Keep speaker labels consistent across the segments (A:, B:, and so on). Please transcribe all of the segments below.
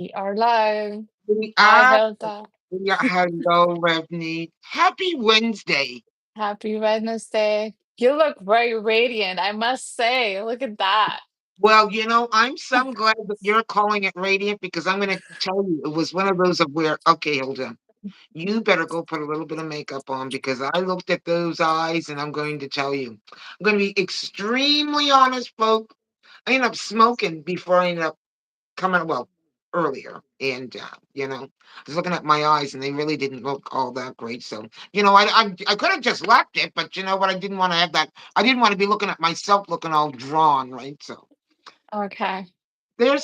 A: We are live.
B: We
A: Hi,
B: are,
A: Hilda.
B: hello, Revney. Happy Wednesday.
A: Happy Wednesday. You look very radiant, I must say. Look at that.
B: Well, I'm some glad that you're calling it radiant because I'm going to tell you it was one of those of where, okay, hold on. You better go put a little bit of makeup on because I looked at those eyes and I'm going to tell you. I'm going to be extremely honest, folks. I ended up smoking before I ended up coming, well, earlier. And, I was looking at my eyes and they really didn't look all that great. So, I could have just left it, but you know what? I didn't want to have that. I didn't want to be looking at myself looking all drawn, right? So
A: Okay.
B: there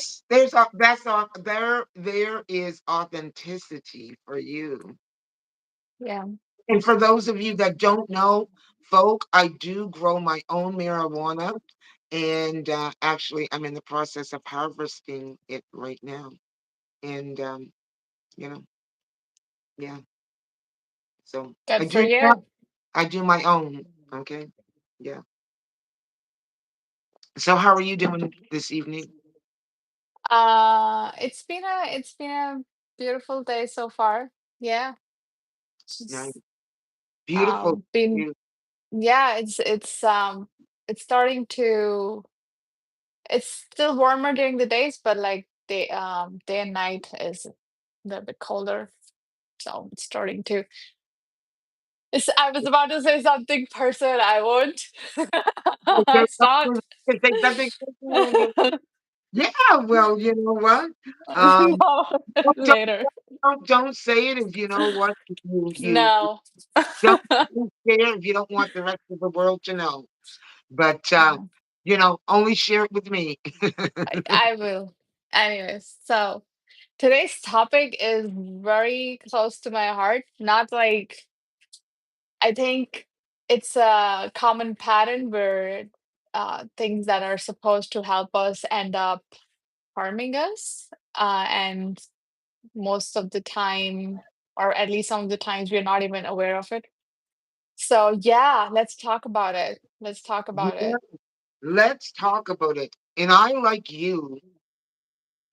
B: is authenticity for you.
A: Yeah.
B: And for those of you that don't know, folk, I do grow my own marijuana. And actually, I'm in the process of harvesting it right now. And you know, yeah. So
A: Good for you.
B: I do my own. Okay. Yeah. So how are you doing this evening?
A: It's been a beautiful day so far. Yeah.
B: Yeah.
A: Just
B: Beautiful.
A: been
B: You
A: yeah, it's starting to it's still warmer during the days, but like day and night is a little bit colder. So it's starting to I was about to say something person I won't.
B: say
A: Stop.
B: something, say something. Yeah, well, you know what? Um,
A: No,
B: don't, don't,
A: later.
B: don't say it if you know what you
A: No.
B: don't share if you don't want the rest of the world to know. But
A: No,
B: only share it with me.
A: I will. Anyways, so today's topic is very close to my heart. Not like I think it's a common pattern where things that are supposed to help us end up harming us. And most of the time, or at least some of the times, we're not even aware of it. So, yeah, let's talk about it. Let's talk about
B: Yeah,
A: it.
B: let's talk about it. And I, like you,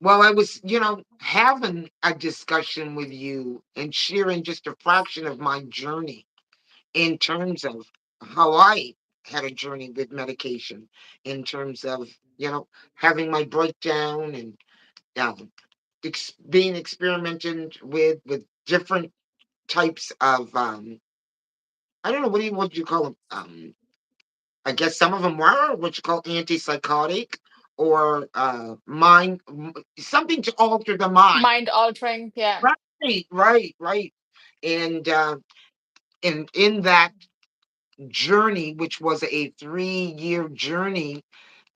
B: well, I was, having a discussion with you and sharing just a fraction of my journey in terms of how I had a journey with medication, in terms of, having my breakdown and being experimented with different types of, I don't know, what do you call them? I guess some of them were what you call antipsychotic or something to alter the mind.
A: Mind altering, yeah.
B: Right, right, right. And in that journey, which was a 3-year journey,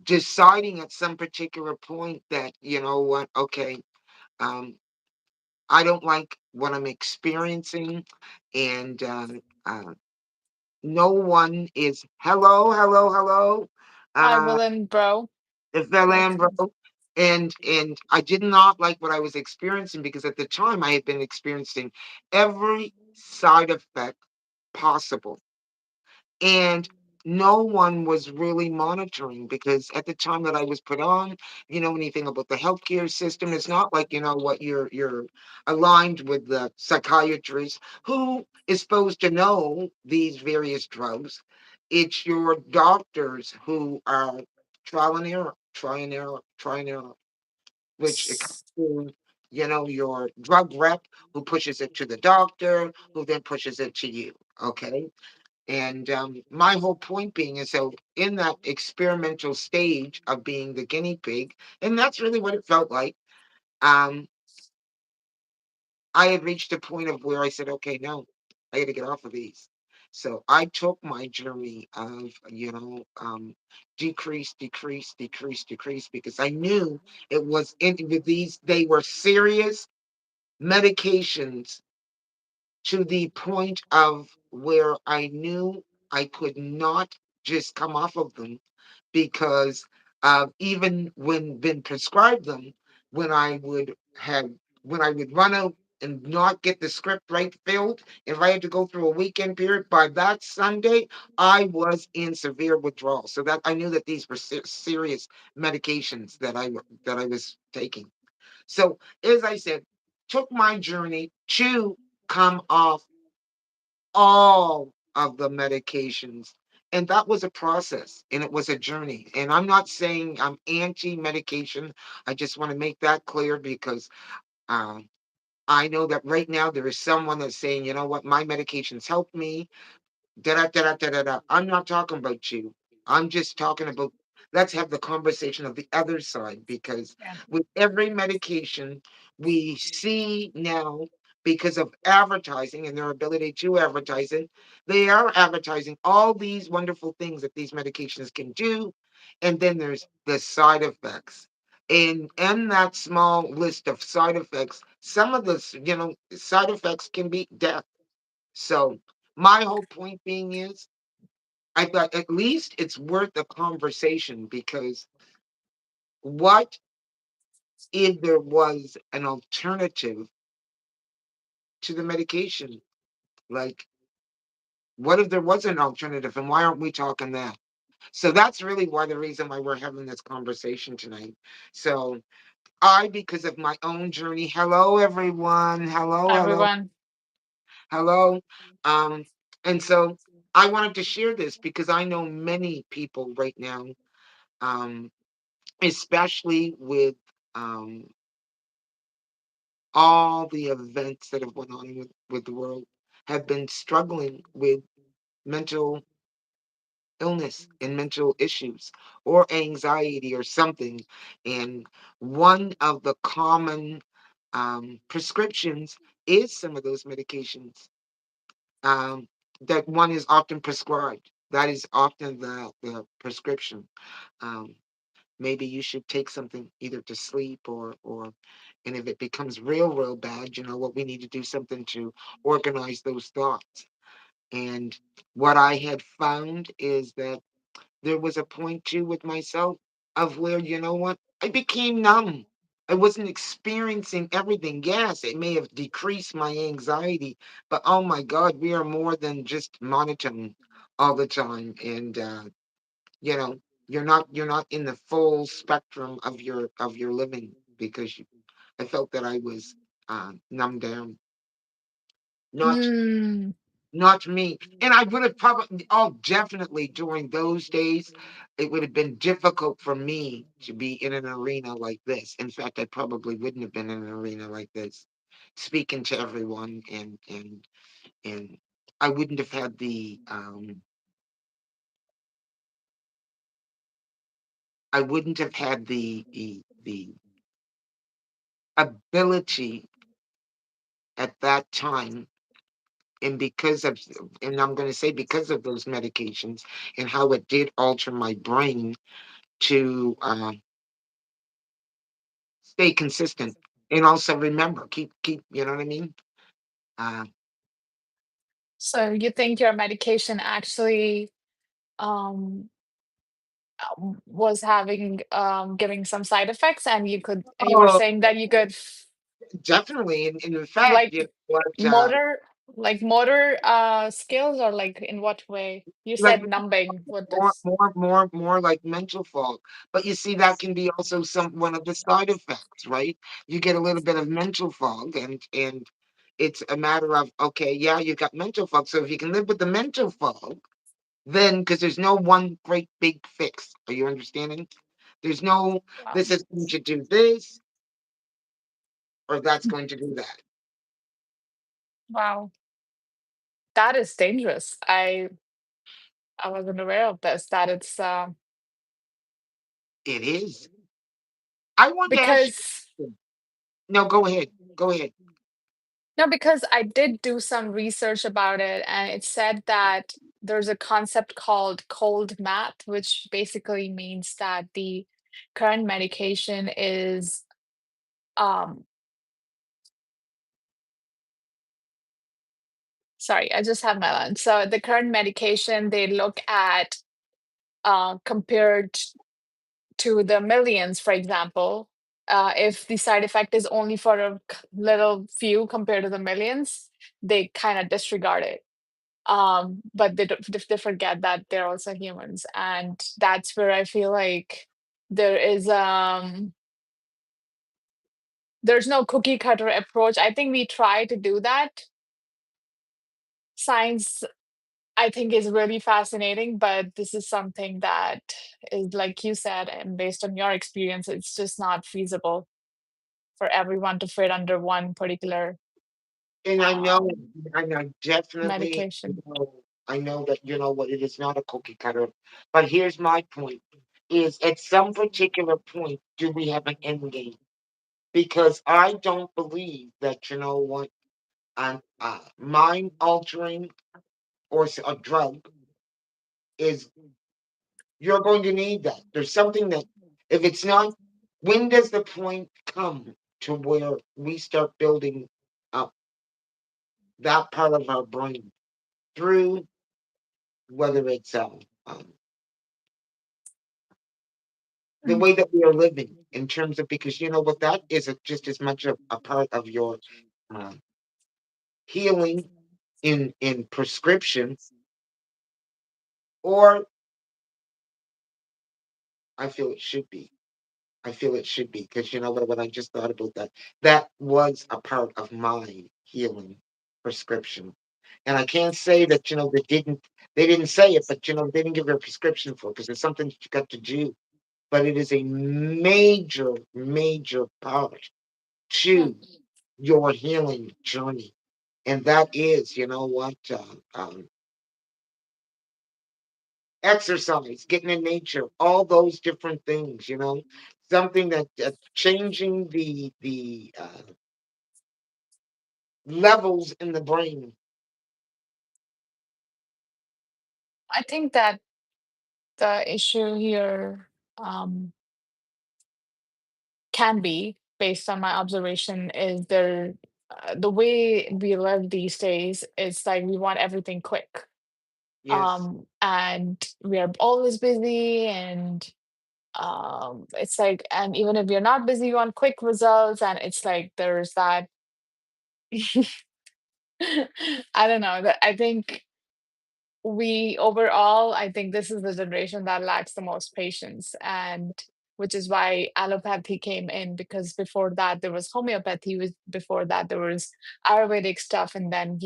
B: deciding at some particular point that, you know what, okay, um, I don't like what I'm experiencing, and uh, no one is hello, hello, hello.
A: I
B: Uh,
A: will bro.
B: If
A: Like,
B: Lambro, and I did not like what I was experiencing because at the time I had been experiencing every side effect possible, and no one was really monitoring because at the time that I was put on, anything about the healthcare system. It's not like what you're aligned with the psychiatrist who is supposed to know these various drugs. It's your doctors who are trial and error, try and error, try and error, which it comes
A: s-
B: to, your drug rep who pushes it to the doctor, who then pushes it to you. Okay. And my whole point being is so in that experimental stage of being the guinea pig, and that's really what it felt like. Um, I had reached a point of where I said, okay, no, I got to get off of these. So I took my journey of, decrease, decrease, decrease, decrease, because I knew it was with these, they were serious medications to the point of where I knew I could not just come off of them because even when been prescribed them, when I would have when I would run out and not get the script right filled, if I had to go through a weekend period, by that Sunday, I was in severe withdrawal. So that I knew that these were serious medications that I was taking. So, as I said, took my journey to come off all of the medications. And that was a process and it was a journey. And I'm not saying I'm anti medication. I just want to make that clear because um, I know that right now there is someone that's saying, you know what, my medications help me. Da da da da da da da. I'm not talking about you. I'm just talking about let's have the conversation of the other side because
A: Yeah.
B: with every medication we see now because of advertising and their ability to advertise it, they are advertising all these wonderful things that these medications can do. And then there's the side effects. And in that small list of side effects, some of the side effects can be death. So my whole point being is, I thought at least it's worth a conversation because what if there was an alternative to the medication? Like, what if there was an alternative and why aren't we talking that? So that's really why the reason why we're having this conversation tonight. So because of my own journey, hello everyone. Hello, hello,
A: Everyone.
B: hello. Um, and so I wanted to share this because I know many people right now, um, especially with um, all the events that have went on with the world, have been struggling with mental illness and mental issues or anxiety or something. And one of the common prescriptions is some of those medications um, that one is often prescribed. That is often the prescription. Um, maybe you should take something either to sleep or and if it becomes real bad, you know what, we need to do something to organize those thoughts. And what I had found is that there was a point too with myself of where, you know what, I became numb. I wasn't experiencing everything. Yes, it may have decreased my anxiety, but oh my God, we are more than just monotone all the time. And you know, you're not in the full spectrum of your living because I felt that I was numbed down. Not
A: Mm.
B: not me. And I would have probably, oh, definitely during those days, it would have been difficult for me to be in an arena like this. In fact, I probably wouldn't have been in an arena like this, speaking to everyone, and I wouldn't have had the ability at that time. And because of, and I'm going to say because of those medications and how it did alter my brain to stay consistent and also remember, keep, you know what I mean? Uh,
A: So you think your medication actually um was having giving some side effects, and you were
B: oh,
A: saying that you could
B: definitely. And in fact, you know
A: like
B: what?
A: motor motor skills, or like in what way? You
B: Like
A: said numbing. What
B: more,
A: does
B: more, more, more like mental fog. But you see, that can be also one of the side effects, right? You get a little bit of mental fog, and it's a matter of okay, yeah, you got mental fog. So if you can live with the mental fog, then because there's no one great big fix. Are you understanding? There's no
A: wow.
B: this is going to do this or that's going to do that.
A: Wow, that is dangerous. I wasn't aware of this, that it's
B: It is. I want to ask you.
A: because
B: No, go ahead. Go ahead.
A: no, because I did do some research about it, and it said that there's a concept called cold math, which basically means that the current medication is um sorry, I just have my lunch. So the current medication, they look at compared to the millions, for example, if the side effect is only for a little few compared to the millions, they kind of disregard it. But they forget that they're also humans, and that's where I feel like there is there's no cookie cutter approach. I think we try to do that. Science, I think, is really fascinating, but this is something that is, like you said, and based on your experience, it's just not feasible for everyone to fit under one particular
B: And
A: um,
B: I know definitely,
A: medication.
B: I know that you know what it is not a cookie cutter. But here's my point: is at some particular point, do we have an end game? Because I don't believe that you know what an mind altering a drug is. You're going to need that. There's something that if it's not, when does the point come to where we start building up that part of our brain through whether it's the
A: Mm.
B: way that we are living in terms of because you know what that is just as much a part of your uh, healing in prescription or I feel it should be. I feel it should be because you know what when I just thought about that that was a part of my healing prescription. And I can't say that you know they didn't say it, but you know they didn't give you a prescription for it because it's something that you got to do. But it is a major, major part
A: Mm.
B: to your healing journey. And that is, you know what, exercise, getting in nature, all those different things, you know, something that changing the levels in the brain.
A: I think that the issue here can be, based on my observation, is the way we live these days. It's like we want everything quick,
B: Yes,
A: and we are always busy, and it's like, and even if you're not busy, you want quick results, and it's like there's that. I don't know. That I think we overall, I think this is the generation that lacks the most patience, and which is why allopathy came in, because before that there was homeopathy, before that there was Ayurvedic stuff, and then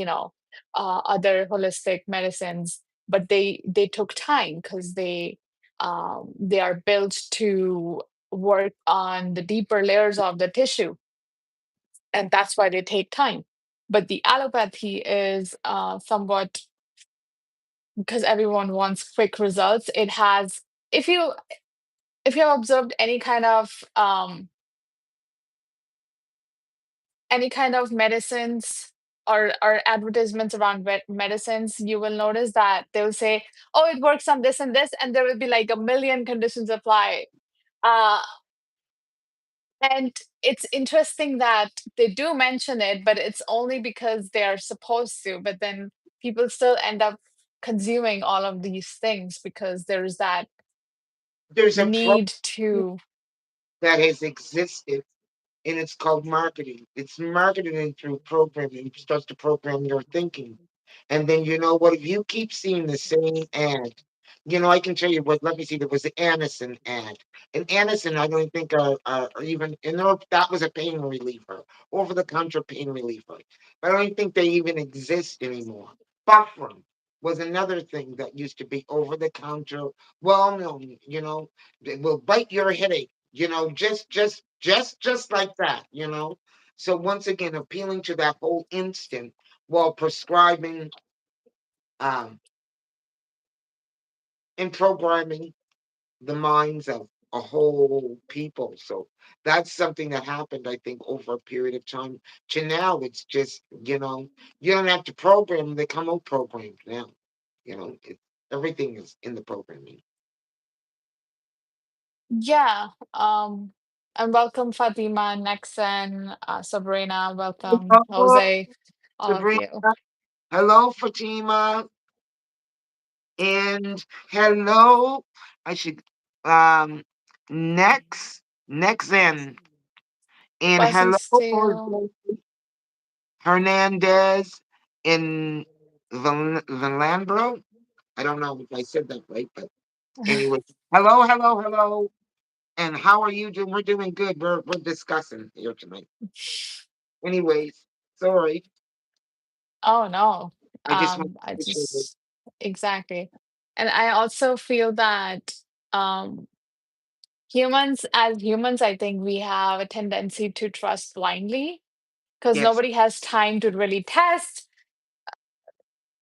A: other holistic medicines. But they took time because they are built to work on the deeper layers of the tissue, and that's why they take time. But the allopathy is somewhat, because everyone wants quick results. It has, if you if you have observed any kind of medicines or advertisements around medicines, you will notice that they'll say, "Oh, it works on this and this," and there will be like a million conditions apply. Uh, and it's interesting that they do mention it, but it's only because they are supposed to. But then people still end up consuming all of these things because there's that
B: there's a program
A: need to.
B: that has existed and it's called marketing. It's marketing through programming. It starts to program your thinking. And then you know what? If you keep seeing the same ad, you know, I can tell you what, let me see, there was the Anacin ad. And Anacin, I don't think are even, you know, that was a pain reliever, over the counter pain reliever. I don't think they even exist anymore. Buffering was another thing that used to be over the counter, well known, you know, it will bite your headache, you know, just like that, you know. So once again, appealing to that whole instant while prescribing um, and programming the minds of a whole people. So that's something that happened, I think, over a period of time. To now, it's just you don't have to program; they come out programmed now. You know, everything is in the programming.
A: Yeah. And welcome Fatima, Nexen, Sabrina, welcome
B: Hello,
A: Jose, all of
B: Sabrina.
A: you.
B: Hello, Fatima. And hello, I should um next in and hello
A: Blessings to you.
B: Jose Hernandez in Valandro. I don't know if I said that right, but anyway, hello, hello, hello. And how are you doing? We're doing good. We're discussing here tonight. Anyways, sorry.
A: Oh no.
B: I just want
A: I
B: to share this.
A: just exactly. And I also feel that um humans, I think we have a tendency to trust blindly because
B: Yes,
A: nobody has time to really test,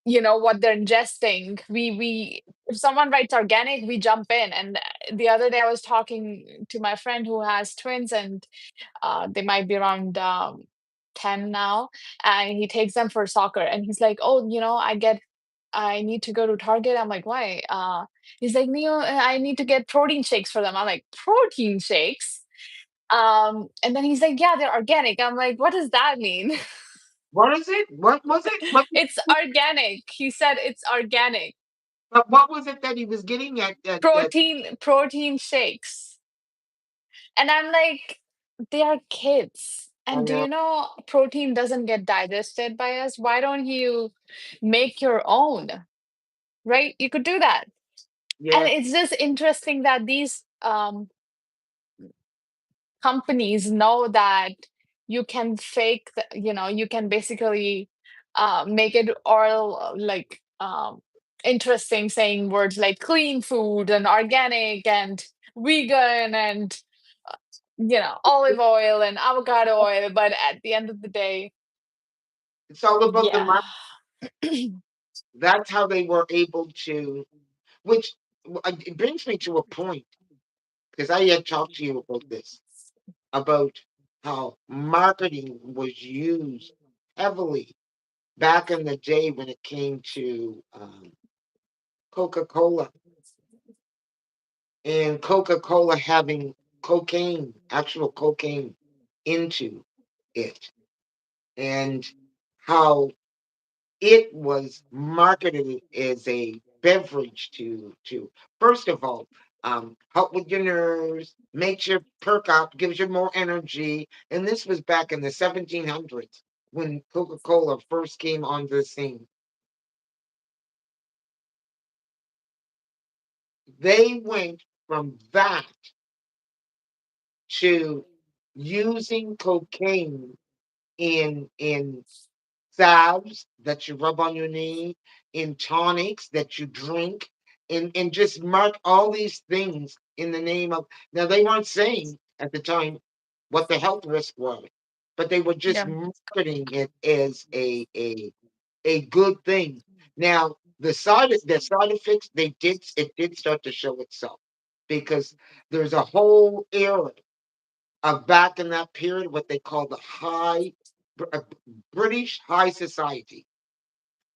A: what they're ingesting. We if someone writes organic, we jump in. And the other day I was talking to my friend who has twins, and they might be around 10 now, and he takes them for soccer, and he's like, "Oh, I need to go to Target." I'm like, "Why?" He's like, "Neo, I need to get protein shakes for them." I'm like, "Protein shakes?" And then he's like, "Yeah, they're organic." I'm like, "What does that mean?"
B: what is it? What was it? What?
A: It's organic. He said it's organic.
B: But what was it that he was getting at? That
A: Protein shakes. And I'm like, they are kids.
B: I
A: And do
B: know.
A: you know protein doesn't get digested by us? Why don't you make your own? Right? You could do that. And
B: Yes,
A: it's just interesting that these companies know that you can you can basically make it all like interesting, saying words like clean food and organic and vegan and olive oil and avocado oil, but at the end of the day,
B: it's all about the
A: yeah.
B: market. That's how they were able to. Which it brings me to a point because I had talked to you about this, about how marketing was used heavily back in the day when it came to Coca-Cola, and Coca-Cola having cocaine, actual cocaine into it, and how it was marketed as a beverage to first of all help with your nerves, makes you perk up, gives you more energy. And this was back in the 1700s when Coca-Cola first came onto the scene. They went from that to using cocaine in salves that you rub on your knee, in tonics that you drink, and just mark all these things in the name of. Now, they weren't saying at the time what the health risk was, but they were just
A: Yeah.
B: marketing it as a good thing. Now, the side effects, it did start to show itself because there's a whole era of back in that period, what they call the uh, British High Society.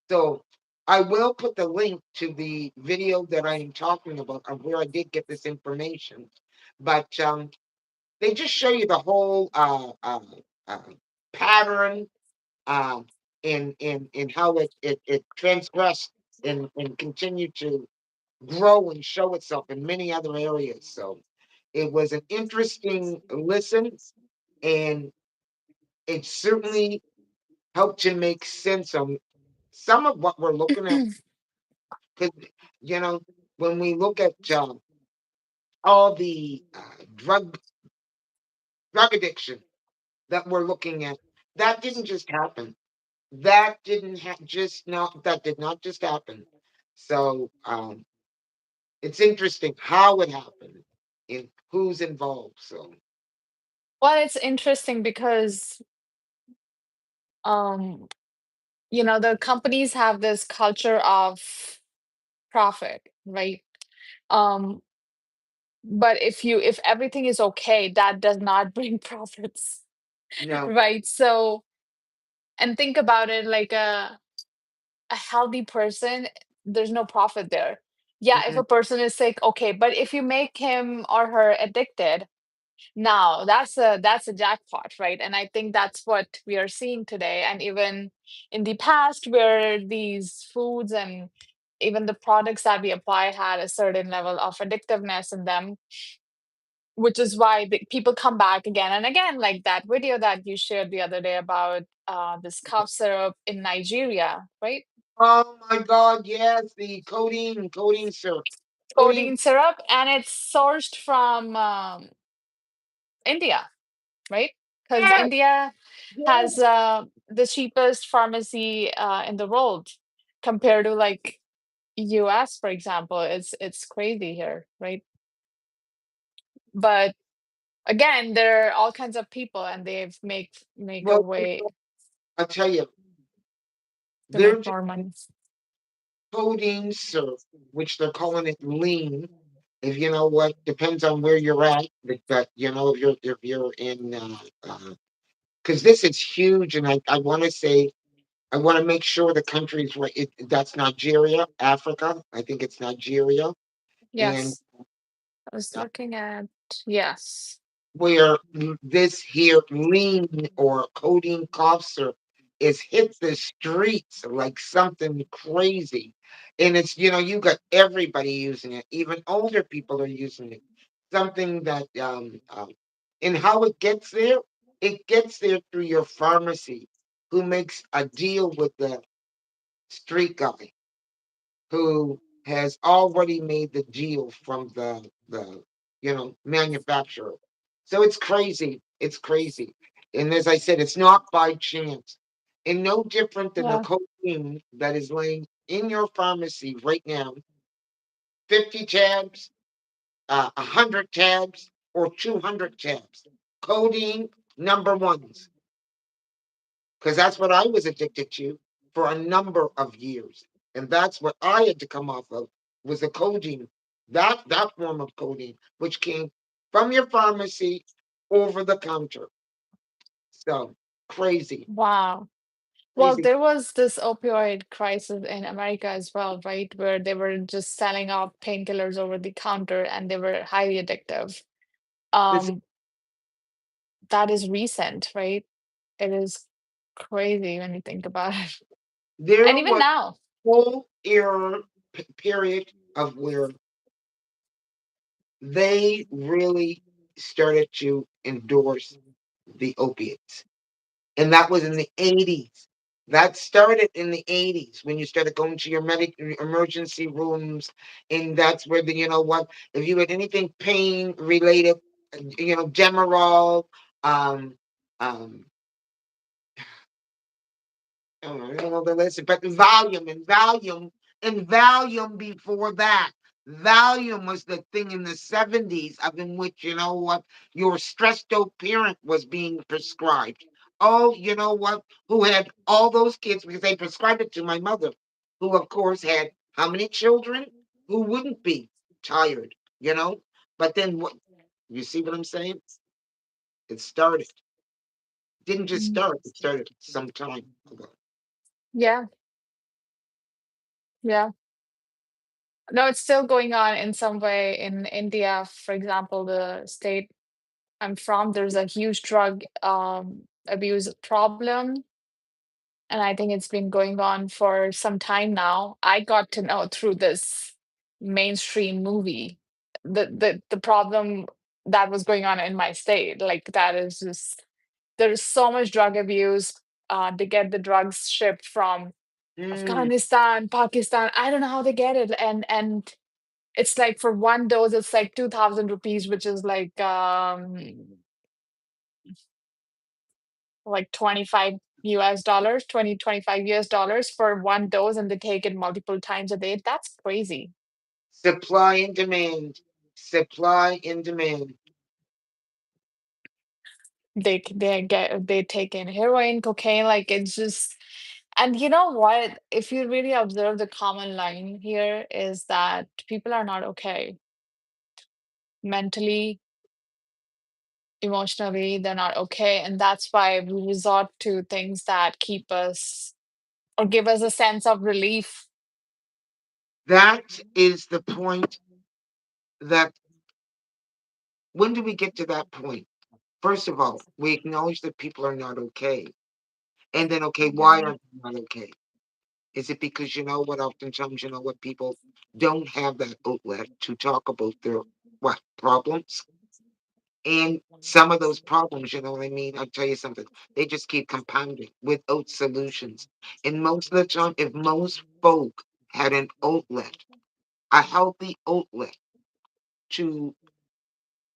B: So I will put the link to the video that I am talking about of where I did get this information. But they just show you the whole uh, pattern um, in how it transgressed and continued to grow and show itself in many other areas. So it was an interesting listen, and it certainly helped to make sense on some of what we're looking at. Because, you know, when we look at all the drug addiction that we're looking at, that didn't just happen. That didn't just not that did not just happen. So it's interesting how it happened and who's involved. So
A: Well, it's interesting because um the companies have this culture of profit, right? um but if everything is okay, that does not bring profits,
B: no,
A: right? So, and think about it, like a healthy person, there's no profit there. Yeah, if
B: mm-mm.
A: a person is sick, okay, but if you make him or her addicted, now that's a jackpot, right? And I think that's what we are seeing today, and even in the past, where these foods and even the products that we apply had a certain level of addictiveness in them, which is why people come back again and again, like that video that you shared the other day about this cough syrup in Nigeria, right?
B: Oh my God, yes, the codeine syrup, codeine.
A: Codeine syrup, and it's sourced from India, right? Because
B: Yes,
A: India has
B: yes.
A: the cheapest pharmacy in the world compared to like US, for example. It's crazy here, right? But again, there are all kinds of people, and they've make a
B: Well,
A: way
B: I'll tell you,
A: to
B: they're
A: make
B: just
A: more money.
B: codeine syrup, which they're calling it lean. If you know what, depends on where you're at. But you know, if you're in, because this is huge, and I want to say I want to make sure the countries where that's Nigeria, Africa. I think it's Nigeria, and
A: Yes, I was looking at yes.
B: where this here lean or codeine cough syrup is hit the streets like something crazy. And it's, you got everybody using it, even older people are using it. Something that, and how it gets there through your pharmacy who makes a deal with the street guy who has already made the deal from the manufacturer. So it's crazy. It's crazy. And as I said, it's not by chance. And no different than the
A: Yeah.
B: cocaine that is laying in your pharmacy right now, 50 tabs, 100 tabs, or 200 tabs. Codeine number ones, because that's what I was addicted to for a number of years, and that's what I had to come off of was the codeine, that form of codeine, which came from your pharmacy over the counter. So crazy,
A: Wow. Well,
B: crazy.
A: there was this opioid crisis in America as well, right? Where they were just selling out painkillers over the counter and they were highly addictive.
B: This,
A: Um, that is recent, right? It is crazy when you think about it.
B: there
A: And even
B: was
A: now,
B: a whole era period of where they really started to endorse the opiates. And that was in the 80s. That started in the 80s when you started going to your emergency rooms, and that's where the if you had anything pain related, Demerol, um, um, I don't know the list, but Valium before that. Valium was the thing in the 70s of in which, your stressed out parent was being prescribed. Oh, you know what? Who had all those kids because they prescribed it to my mother, who of course had how many children? Who wouldn't be tired, you know? But then what you see what I'm saying? It started. Didn't just
A: mm,
B: start, it started some time ago.
A: yeah, yeah. No, it's still going on in some way in India, for example, the state I'm from, there's a huge drug abuse problem. And I think it's been going on for some time now. I got to know through this mainstream movie the problem that was going on in my state. Like that is just there's so much drug abuse. They get the drugs shipped from
B: Mm.
A: Afghanistan, Pakistan. I don't know how they get it. And it's like for one dose, it's like 2,000 rupees, which is like 25 US dollars, 20 25 US dollars for one dose, and they take it multiple times a day. That's crazy.
B: Supply and demand. Supply and demand.
A: They take in heroin, cocaine, like it's just and you know what? If you really observe the common line here is that people are not okay mentally, emotionally, they're not okay. And that's why we resort to things that keep us or give us a sense of relief.
B: That is the point that when do we get to that point? First of all, we acknowledge that people are not okay. And then, okay, why
A: Yeah.
B: are they not okay? Is it because you know what? Oftentimes, you know what? People don't have that outlet to talk about their what problems. And some of those problems, you know what I mean? I'll tell you something, they just keep compounding without solutions. And most of the time, if most folk had an outlet, a healthy outlet to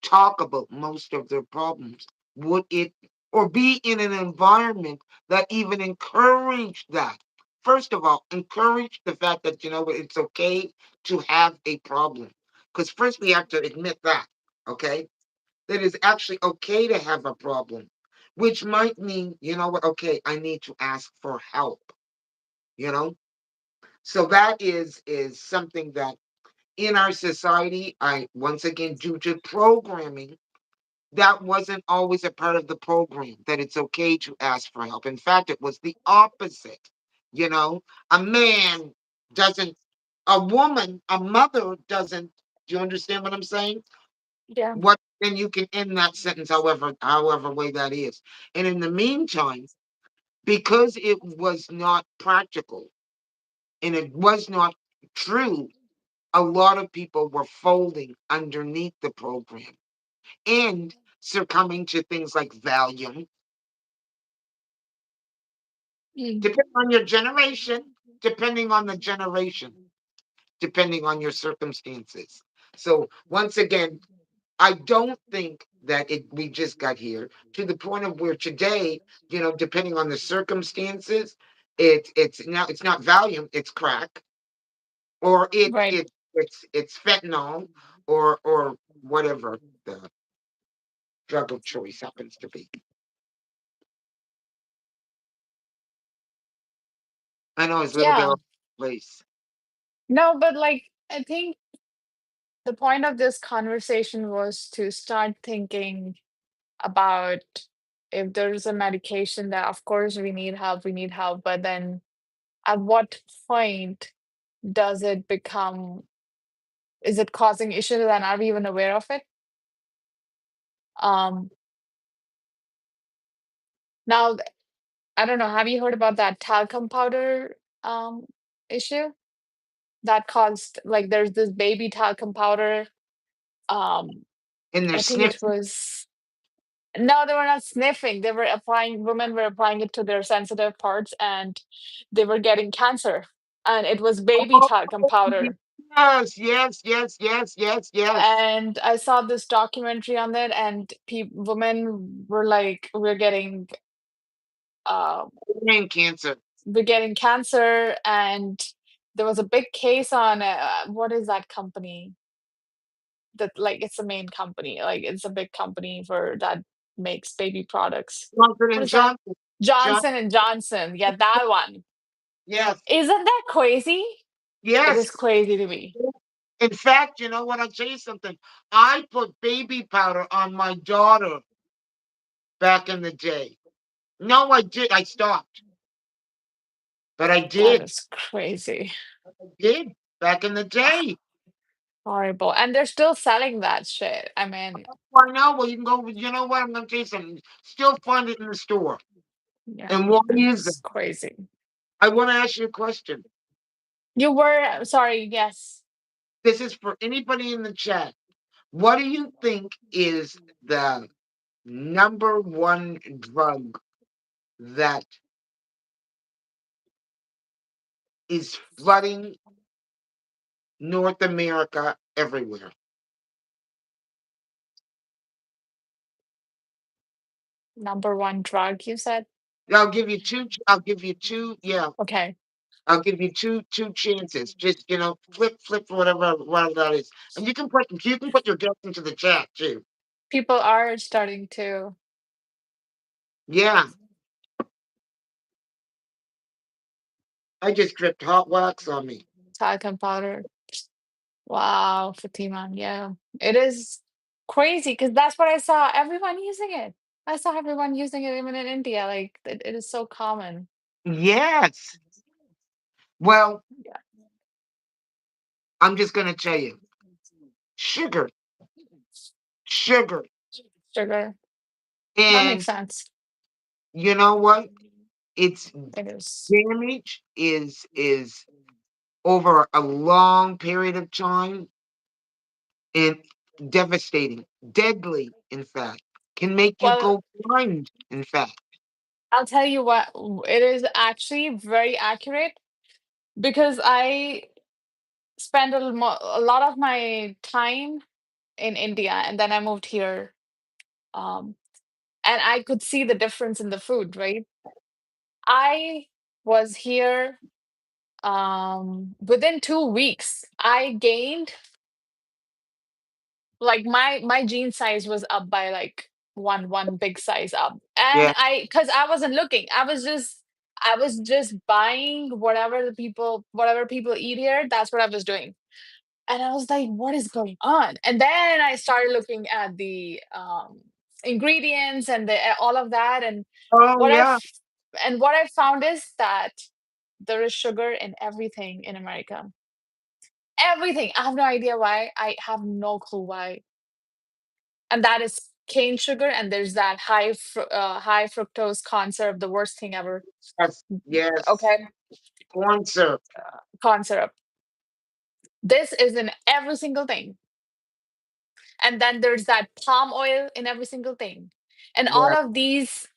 B: talk about most of their problems? Would it, or be in an environment that even encouraged that? First of all, encourage the fact that, you know what, it's okay to have a problem. Because first we have to admit that, okay? That it's actually okay to have a problem, which might mean, you know what, okay, I need to ask for help, you know? So that is something that in our society, I once again, due to programming, that wasn't always a part of the program, that it's okay to ask for help. In fact, it was the opposite. You know, a man doesn't, a woman, a mother doesn't. Do you understand what I'm saying?
A: Yeah.
B: What, then you can end that sentence however way that is. And in the meantime, because it was not practical and it was not true, a lot of people were folding underneath the program and succumbing to things like Valium,
A: Mm.
B: depending on your generation, depending on the generation, depending on your circumstances. So once again, I don't think that we just got here to the point of where today, you know, depending on the circumstances, it's not Valium, it's crack, or
A: Right.
B: it's fentanyl, or whatever the drug of choice happens to be. I know it's a little bit
A: Yeah.
B: all over the place.
A: No, but like I think the point of this conversation was to start thinking about if there's a medication that of course we need help, but then at what point does it become, is it causing issues and are we even aware of it? Um now I don't know, have you heard about that talcum powder um issue that caused, like there's this baby talcum powder, um
B: And they're
A: I think it
B: sniffing.
A: was, no, they were not sniffing. They were applying, women were applying it to their sensitive parts and they were getting cancer. And it was baby
B: Oh,
A: talcum powder.
B: yes, yes, yes, yes, yes, yes.
A: And I saw this documentary on that, and women were like, uh,
B: Brain cancer.
A: we're getting cancer. And there was a big case on what is that company? That, like, it's a main company, like it's a big company for that makes baby products.
B: Johnson
A: What
B: and
A: is that?
B: Johnson. John,
A: Johnson and Johnson. Yeah, that one.
B: yes,
A: Isn't that crazy? It
B: yes.
A: is crazy to me.
B: In fact, you know what? I'll tell you something. I put baby powder on my daughter back in the day. No, I did. I stopped, but I
A: That
B: did.
A: is crazy.
B: I did back in the day.
A: Horrible. And they're still selling that shit. I mean,
B: I know. Well, you can go. You know what? I'm going to tell you something. Still find it in the store.
A: yeah,
B: And why is that?
A: it's crazy.
B: I want to ask you a question.
A: You were sorry, yes.
B: This is for anybody in the chat. What do you think is the number one drug that is flooding North America everywhere?
A: Number one drug, you said?
B: I'll give you two. I'll give you two. Yeah,
A: Okay.
B: I'll give you two chances. Just, you know, flip whatever that is, and you can put your guess into the chat too.
A: People are starting to
B: Yeah, I just dripped hot wax on me.
A: talcum powder. Wow, Fatima. Yeah. It is crazy because that's what I saw everyone using it. I saw everyone using it even in India. Like it is so common.
B: Yes. Well,
A: Yeah.
B: I'm just gonna tell you, sugar, sugar,
A: Sugar. That makes
B: and
A: sense.
B: you know what? Its
A: It is.
B: damage is over a long period of time and devastating, deadly, in fact, can make you
A: Well,
B: go blind, in fact.
A: I'll tell you what, it is actually very accurate because I spend a lot of my time. in India, and then I moved here. Um, and I could see the difference in the food, right? I was here within 2 weeks. I gained like my jean size was up by like one big size up. And
B: Yeah.
A: because I wasn't looking, I was just buying whatever people eat here. That's what I was doing. And I was like, what is going on? And then I started looking at the ingredients and all of that. And
B: Oh,
A: what I
B: yeah.
A: f- and what I found is that there is sugar in everything in America. Everything. I have no idea why. I have no clue why. And that is cane sugar. And there's that high fructose corn syrup, the worst thing ever.
B: Yes. Yes.
A: Okay,
B: Corn syrup.
A: corn syrup. This is in every single thing. And then there's that palm oil in every single thing. And all
B: Yeah.
A: of these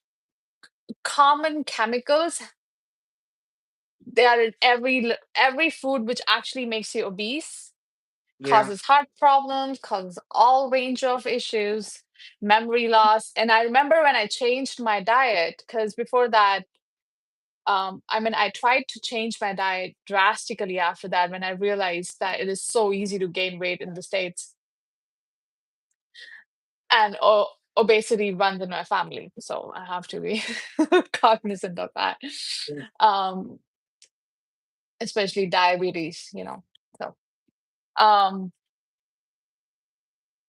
A: common chemicals, they are in every food, which actually makes you obese,
B: Yeah.
A: causes heart problems, causes all range of issues, memory loss. And I remember when I changed my diet, because before that, I mean, I tried to change my diet drastically after that when I realized that it is so easy to gain weight in the States. And obesity runs in my family, so I have to be cognizant of that. Um, especially diabetes, So, um,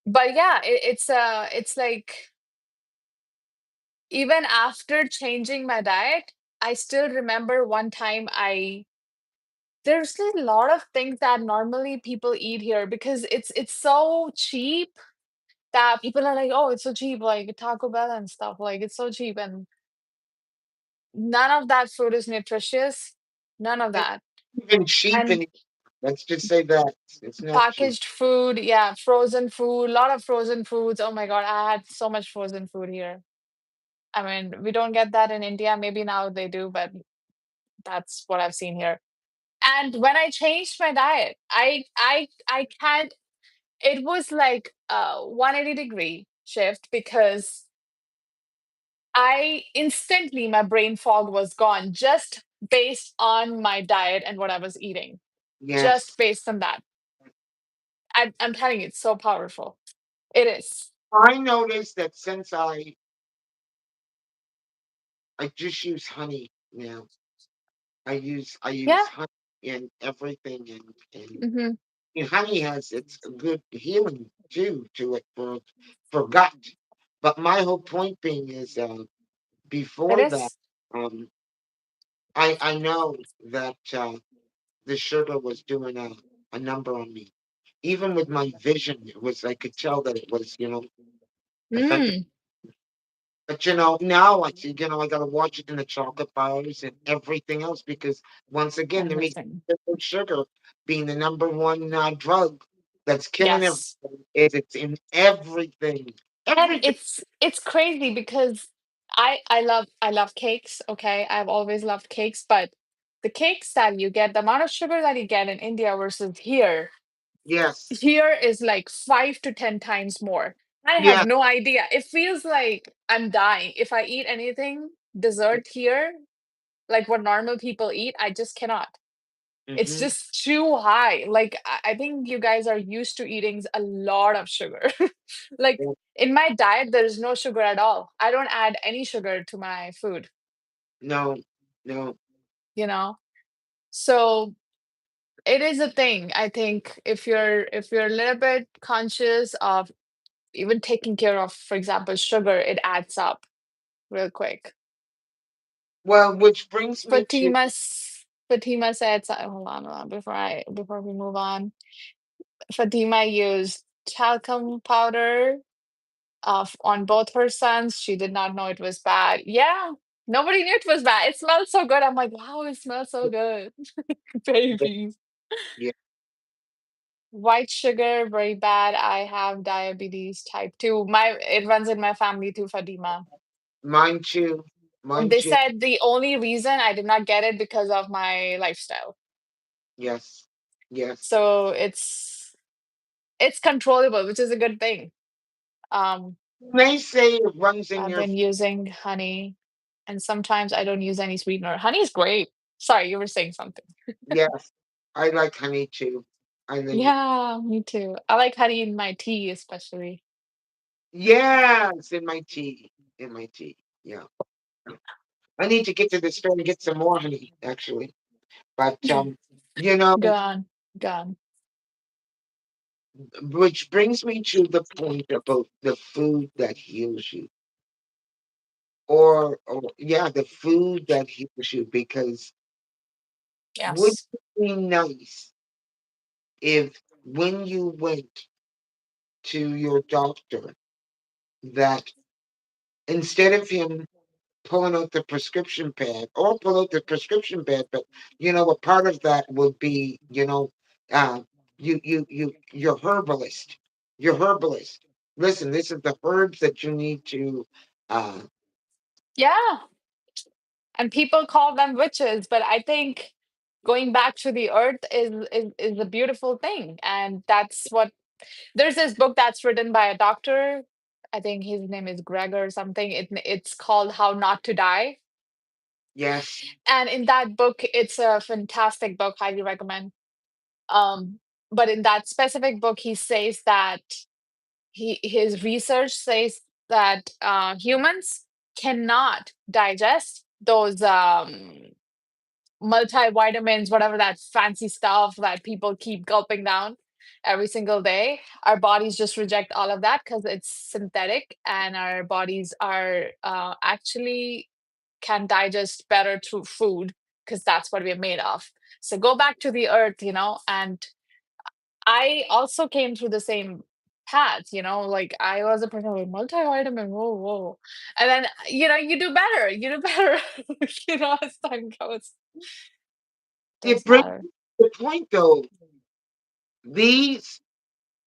A: but yeah, it's like even after changing my diet, I still remember one time there's a lot of things that normally people eat here because it's so cheap that people are like, oh, it's so cheap, like Taco Bell and stuff, like it's so cheap, and none of that food is nutritious, none of
B: It's
A: that.
B: even cheap
A: And
B: and let's just say that it's not cheap.
A: packaged food, yeah, frozen food, a lot of frozen foods. Oh my God, I had so much frozen food here. I mean, we don't get that in India. Maybe now they do, but that's what I've seen here. And when I changed my diet, I can't. It was like a 180-degree shift because I instantly my brain fog was gone just based on my diet and what I was eating. Just
B: Yes.
A: based on that. I'm telling you, it's so powerful. It is.
B: I noticed that since I just use honey now. I use
A: Yeah.
B: honey in everything, and
A: Hmm.
B: honey has its good healing too to it for gut. But my whole point being is
A: It
B: before that,
A: is.
B: um, I know that the sugar was doing a number on me. Even with my vision, it was I could tell that it was affected.
A: Mm.
B: But now I see I gotta watch it in the chocolate bars and everything else because once again they're making
A: Everything.
B: sugar being the number one drug that's killing
A: Yes.
B: everything. Is it's in everything,
A: And
B: everything.
A: it's crazy because I love cakes, okay? I've always loved cakes, but the cakes that you get, the amount of sugar that you get in India versus
B: Yes,
A: here is like 5 to 10 times more. I have
B: yeah,
A: no idea. It feels like I'm dying. If I eat anything dessert here, like what normal people eat, I just cannot. It's
B: hmm
A: just too high. Like I think you guys are used to eating a lot of sugar. Like in my diet, there is no sugar at all. I don't add any sugar to my food,
B: no, no.
A: you know? So it is a thing. I think if you're a little bit conscious of even taking care of, for example, sugar, it adds up real quick.
B: Well, which brings me to
A: Fatima said, hold on, before we move on. Fatima used talcum powder on both her sons. She did not know it was bad. Yeah, nobody knew it was bad. It smelled so good. I'm like, wow, it smells so good. Babies.
B: yeah,
A: White sugar, very bad. I have diabetes type 2. It runs in my family too, Fatima.
B: mine too,
A: And
B: mine
A: they
B: too.
A: said the only reason I did not get it because of my lifestyle.
B: Yes, yes.
A: So It's controllable, which is a good thing. Um,
B: They say it runs in
A: I've
B: your.
A: been using honey, and sometimes I don't use any sweetener. Honey is great. Sorry, you were saying something.
B: Yes, I like honey too. I think
A: Yeah, me too. I like honey in my tea, especially.
B: yes, in my tea. In my tea. Yeah. I need to get to the store and get some more honey, actually. But you know,
A: Gone, gone.
B: which brings me to the point about the food that heals you. Or yeah, the food that heals you, because would
A: Yes.
B: it be nice if when you went to your doctor that instead of him pulling out the prescription pad or pull out the prescription pad, but a part of that would be, uh, your herbalist, your herbalist. Listen, this is the herbs that you need to, uh,
A: Yeah. And people call them witches, but I think going back to the earth is a beautiful thing. And that's what there's this book that's written by a doctor. I think his name is Greg or something. It's called How Not to Die.
B: yes,
A: And in that book, it's a fantastic book, highly recommend. Um, but in that specific book, he says that his research says that humans cannot digest those multivitamins, whatever that fancy stuff that people keep gulping down every single day. Our bodies just reject all of that because it's synthetic, and our bodies are actually can digest better through food because that's what we're made of. So go back to the earth, and I also came through the same path, like I was a person with multivitamin, whoa, whoa. And then, you do better, you do better, as time goes.
B: it
A: Does
B: brings
A: matter.
B: the point though. These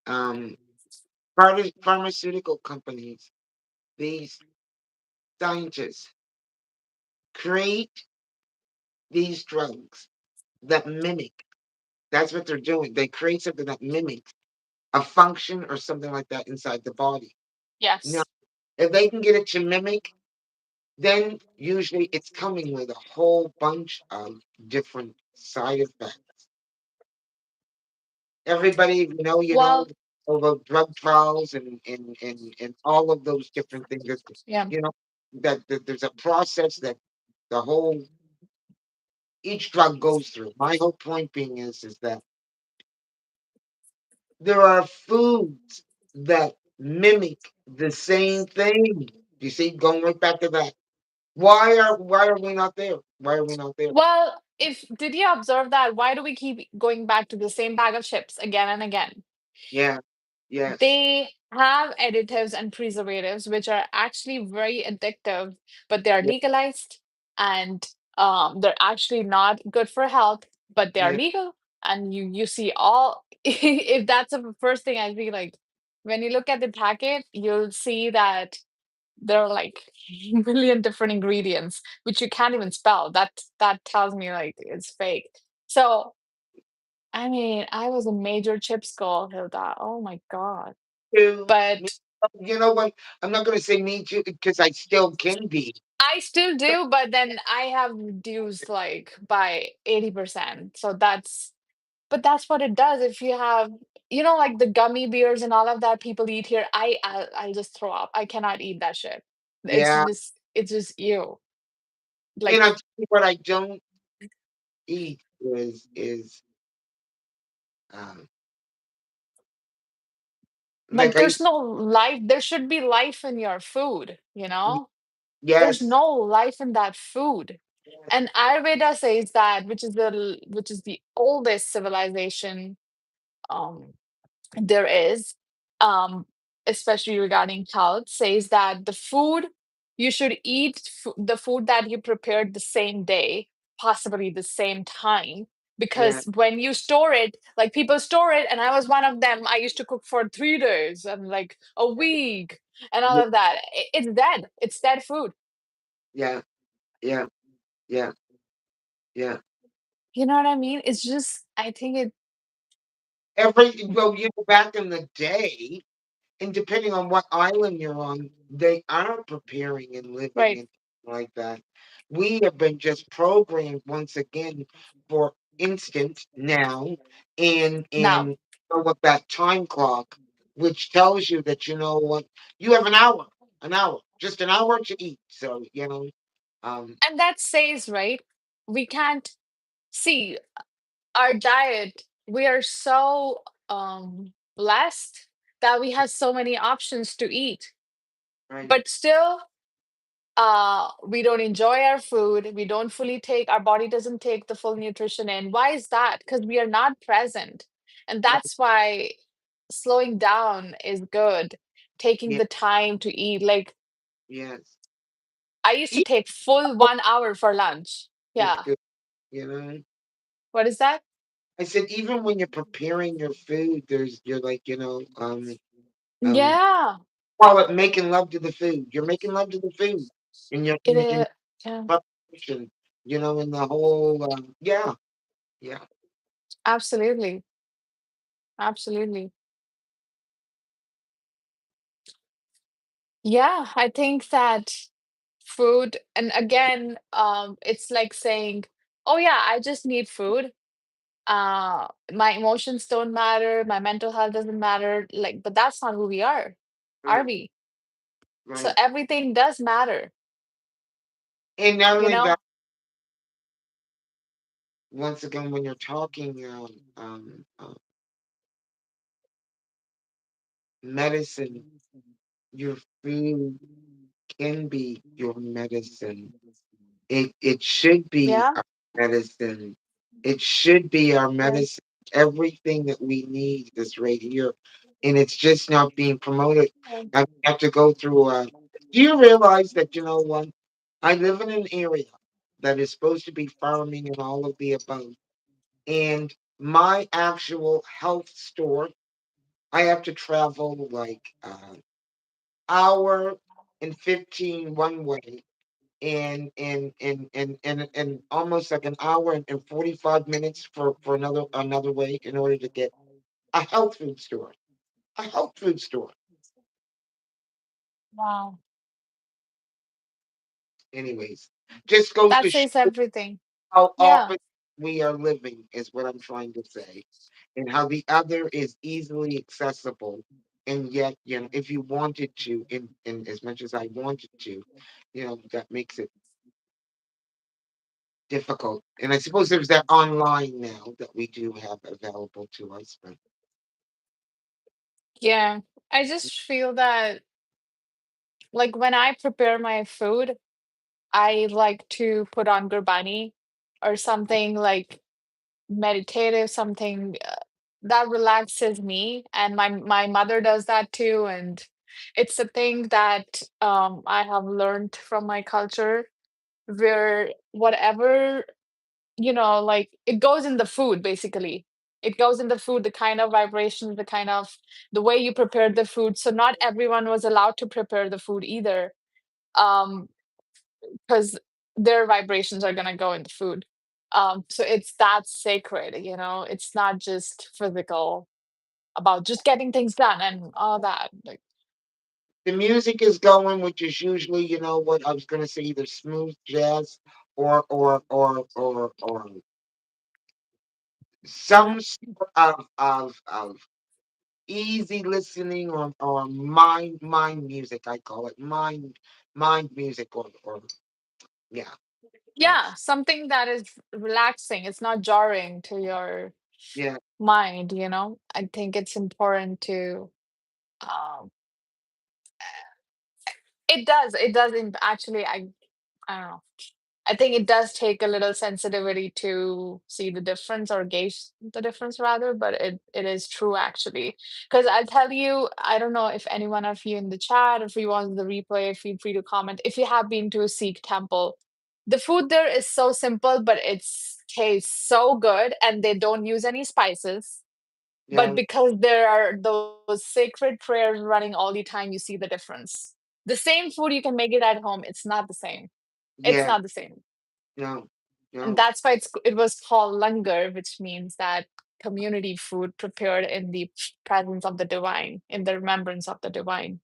B: um, pharmaceutical companies, these scientists create these drugs that mimic. That's what they're doing. They create something that mimics a function or something like that inside the body. Now,
A: Yes.
B: if they can get it to mimic, then usually it's coming with a whole bunch of different side effects. Everybody,
A: Well,
B: over drug trials and all of those different things that,
A: yeah.
B: you know, that there's a process that the whole each drug goes through. My whole point being is that there are foods that mimic the same thing. You see, going right back to that. Why are we not there? Why are we not there?
A: Well, if did you observe that? Why do we keep going back to the same bag of chips again and again?
B: Yeah. Yes.
A: They have additives and preservatives which are actually very addictive, but they are
B: Yeah.
A: legalized, and they're actually not good for health, but they are
B: Yeah.
A: legal. And you see all if that's the first thing I see, like when you look at the packet, you'll see that there are like a million different ingredients which you can't even spell. That tells me like it's fake. So I mean, I was a major chips girl, Hilda. Oh my God.
B: To me,
A: But
B: you know what? I'm not going to say me too because I still can be.
A: I still do, but then I have reduced like by 80%. So but that's what it does. If you have, like the gummy bears and all of that people eat here, I'll just throw up. I cannot eat that shit.
B: Yeah.
A: It's just you.
B: And
A: Like
B: I tell you what I don't eat is um
A: like
B: like I
A: there's no life. There should be life in your food, you know? There's
B: yes,
A: no life in that food. And Ayurveda says that, which is the oldest civilization um there is, um, especially regarding health, says that the food you should eat the food that you prepared the same day, possibly the same time,
B: yeah,
A: because when you store it, like people store it, and I was one of them. I used to cook for 3 days and like a week and all
B: yeah,
A: of that. It's dead. It's dead food.
B: yeah, yeah, yeah, yeah.
A: You know what I mean? It's just, I think it.
B: well, you know, back in the day, and depending on what island you're on, they are preparing and living
A: Right.
B: and like that. We have been just programmed once again for instant now,
A: Now.
B: and with that time clock, which tells you that you know what you have an hour, just an hour to eat. So you know, um,
A: And that says, right? We can't see our diet. We are so blessed that we have so many options to eat.
B: right,
A: But still, we don't enjoy our food. We don't fully take, our body doesn't take the full nutrition in. Why is that? Because we are not present. And
B: right,
A: that's why slowing down is good. Taking
B: yeah,
A: the time to eat. Like
B: yes.
A: I used to
B: Eat
A: take full 1 hour for lunch.
B: is
A: Yeah.
B: good, you know.
A: What is that?
B: I said even when you're preparing your food, you're like um
A: Yeah,
B: call it making love to the food. You're making love to the food in your
A: it
B: in
A: is. Yeah,
B: preparation, in the whole yeah, yeah.
A: absolutely. Absolutely. Yeah, I think that food, and again, it's like saying, "Oh yeah, I just need food. My emotions don't matter, my mental health doesn't matter." Like, but that's not who we are
B: Right,
A: we? So
B: right.
A: everything does matter,
B: And not
A: you
B: only
A: know?
B: that, once again, when you're talking medicine, your food can be your medicine. It should be
A: Yeah.
B: our medicine. It should be our
A: Right.
B: medicine. Everything that we need is right here, and it's just not being promoted.
A: Right.
B: I have to go through. Do you realize that you know what? I live in an area that is supposed to be farming and all of the above, and my actual health store, I have to travel like hour and 15 one way and almost like an hour and 45 minutes for another way in order to get a health food store. A health food store.
A: Wow.
B: Anyways, just goes
A: That
B: to show
A: says everything.
B: how
A: Yeah.
B: often we are living, is what I'm trying to say. And how the other is easily accessible. And yet, if you wanted to, in as much as I wanted to, that makes it difficult. And I suppose there's that online now that we do have available to us, but
A: Yeah. I just feel that, like, when I prepare my food, I like to put on Gurbani or something like meditative, something that relaxes me. And my mother does that too. And it's a thing that I have learned from my culture, where whatever, like it goes in the food basically. It goes in the food, the kind of vibrations, the way you prepare the food. So not everyone was allowed to prepare the food either. Um, because their vibrations are gonna go in the food. So it's that sacred, it's not just physical about just getting things done and all that. Like,
B: the music is going, which is usually, what I was going to say, either smooth jazz or
A: yeah,
B: some sort of easy listening or mind music. I call it mind music or yeah,
A: yeah,
B: that's
A: something that is relaxing. It's not jarring to your
B: yeah.
A: mind. I think it's important to um actually, I don't know. I think it does take a little sensitivity to see the difference or gauge the difference rather, but it is true actually. Because I'll tell you, I don't know if any one of you in the chat, if you want the replay, feel free to comment. If you have been to a Sikh temple, the food there is so simple, but it's tastes so good, and they don't use any spices. But
B: Yeah,
A: because there are those sacred prayers running all the time, you see the difference. The same food, you can make it at home. It's not the same. It's
B: yeah,
A: not the same.
B: no,
A: And
B: no.
A: that's why it was called langar, which means that. community food prepared in the presence of the divine, in the remembrance of the divine.